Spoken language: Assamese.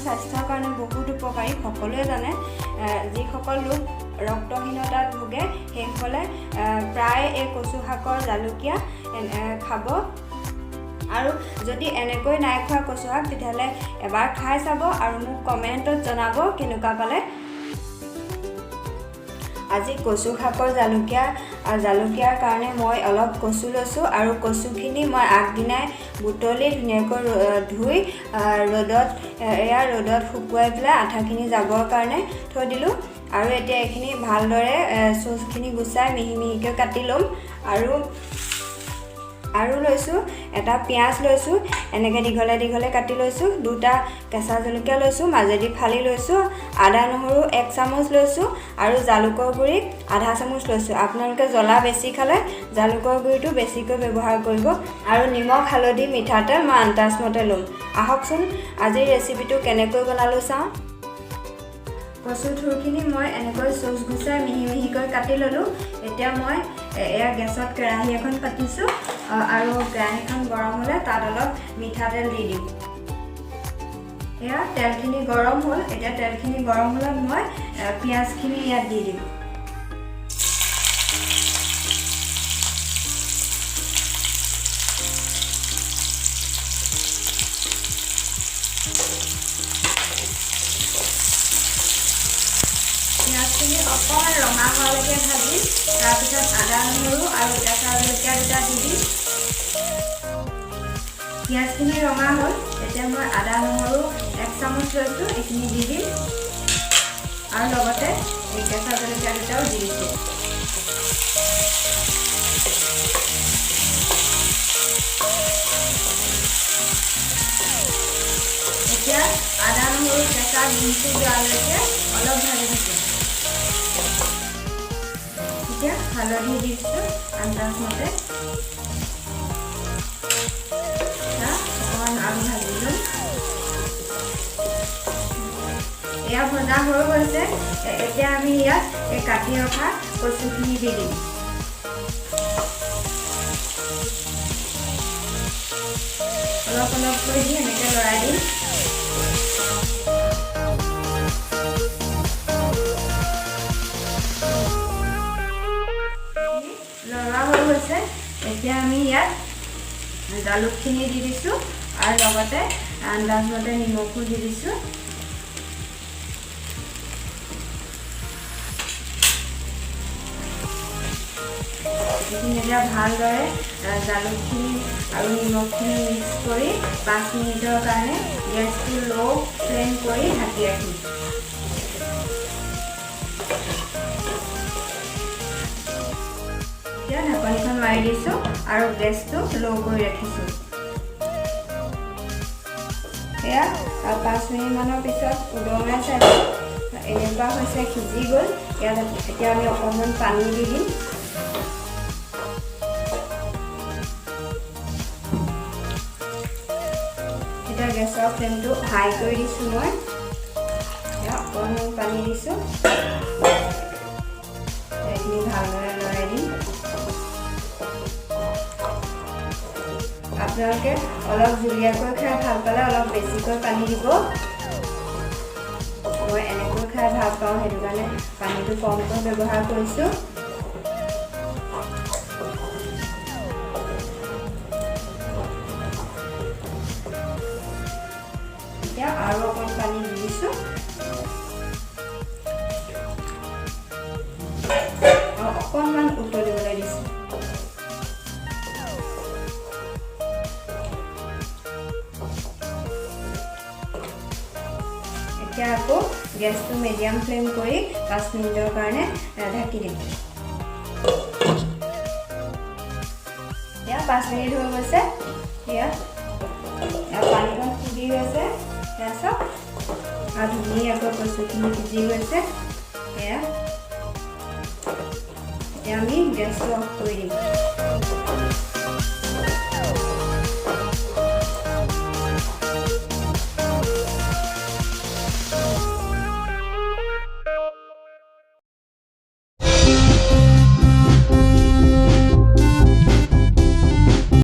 স্বাস্থ্যৰ কাৰণে বহুত উপকাৰী সকলোৱে জানে যিসকল লোক ৰক্তহীনতাত ভোগে সেইসকলে প্ৰায় এই কচু শাকৰ জালুকীয়া খাব আৰু যদি এনেকৈ নাই খোৱা কচু শাক তেতিয়াহ'লে এবাৰ খাই চাব আৰু মোক কমেণ্টত জনাব কেনেকুৱা পালে আজি কচু শাকৰ জালুকীয়াৰ কাৰণে মই অলপ কচু লৈছোঁ আৰু কচুখিনি মই আগদিনাই বুটলি ধুনীয়াকৈ ধুই ৰ'দত শুকুৱাই পেলাই আঠাখিনি যাবৰ কাৰণে থৈ দিলোঁ আৰু এতিয়া এইখিনি ভালদৰে চচখিনি গুচাই মিহি মিহিকৈ কাটি ল'ম আৰু লৈছোঁ এটা পিঁয়াজ লৈছোঁ এনেকৈ দীঘলে কাটি লৈছোঁ দুটা কেঁচা জলকীয়া লৈছোঁ মাজেদি ফালি লৈছোঁ আদা নহৰু 1 চামুচ লৈছোঁ আৰু জালুকৰ গুড়ি আধা চামুচ লৈছোঁ আপোনালোকে জ্বলা বেছি খালে জালুকৰ গুড়িটো বেছিকৈ ব্যৱহাৰ কৰিব আৰু নিমখ হালধি মিঠাতেল মই আন্দাজমতে ল'ম আহকচোন আজিৰ ৰেচিপিটো কেনেকৈ বনালোঁ চাওঁ কচু থুৰখিনি মই এনেকৈ চচ গুচাই মিহি মিহিকৈ কাটি ল'লোঁ এতিয়া মই এয়া গেছত কেৰাহী এখন পাতিছোঁ আৰু কেৰাহীখন গৰম হ'লে তাত অলপ মিঠাতেল দি দিম এয়া তেলখিনি গৰম হ'ল এতিয়া তেলখিনি গৰম হ'লত মই পিঁয়াজখিনি ইয়াত দি দিম পিঁয়াজখিনি অকণমান ৰঙা হোৱালৈকে ভাজি তাৰপিছত আদা নহৰু আৰু কেঁচা জলকীয়া দুটা দি দিম পিঁয়াজখিনি ৰঙা হ'ল এতিয়া মই আদা নহৰু 1 চামুচ লৈছোঁ এইখিনি দি দিম আৰু লগতে এই কেঁচা জলকীয়া দুটাও দি দিছোঁ এতিয়া আদা নহৰু কেঁচা গুড়িটো যোৱালৈকে অলপ ভাজি দিছোঁ এতিয়া হালধি দিছোঁ আন্দাজমতে অকণমান আৰু ভাজি ল'ম এয়া ভজা হৈ গৈছে এতিয়া আমি ইয়াত এই কাটি ৰখা কচুখিনি দি দিম অলপকৈ দি এনেকৈ লৰাই দিম লৰা হৈ গৈছে এতিয়া আমি ইয়াত জালুকখিনি দি দিছোঁ আৰু লগতে আন্দাজমতে নিমখো দি দিছোঁ এইখিনি এতিয়া ভালদৰে জালুকখিনি আৰু নিমখখিনি মিক্স কৰি 5 মিনিটৰ কাৰণে গেছটো ল' ফ্লেম কৰি ঢাকি ৰাখিম এতিয়া ঢাকনিখন মাৰি দিছোঁ আৰু গেছটো ল' কৰি ৰাখিছোঁ এয়া 5 মিনিটমানৰ পিছত উদঙাই চাই এনেকুৱা হৈছে সিজি গ'ল ইয়াত এতিয়া আমি অকণমান পানী দি দিম এতিয়া গেছৰ ফ্লেমটো হাই কৰি দিছোঁ মই অকণমান পানী দিছোঁ এইখিনি ভালদৰে লৰাই দিম আপোনালোকে অলপ জুলীয়াকৈ খাই ভাল পালে অলপ বেছিকৈ পানী দিব মই এনেকৈ খাই ভাল পাওঁ সেইটো কাৰণে পানীটো কমকৈ ব্যৱহাৰ কৰিছোঁ এতিয়া আৰু অকণ পানী দি দিছোঁ অকণমান উতলিবলৈ দিছোঁ এতিয়া আকৌ গেছটো মিডিয়াম ফ্লেম কৰি 5 মিনিটৰ কাৰণে ঢাকি দিম এতিয়া 5 মিনিট হৈ গৈছে এতিয়া পানীখন ফুটি গৈছে চাওক আৰু ধুনীয়াকৈ কচুখিনি সিজি গৈছে এতিয়া আমি গেছটো অফ কৰি দিম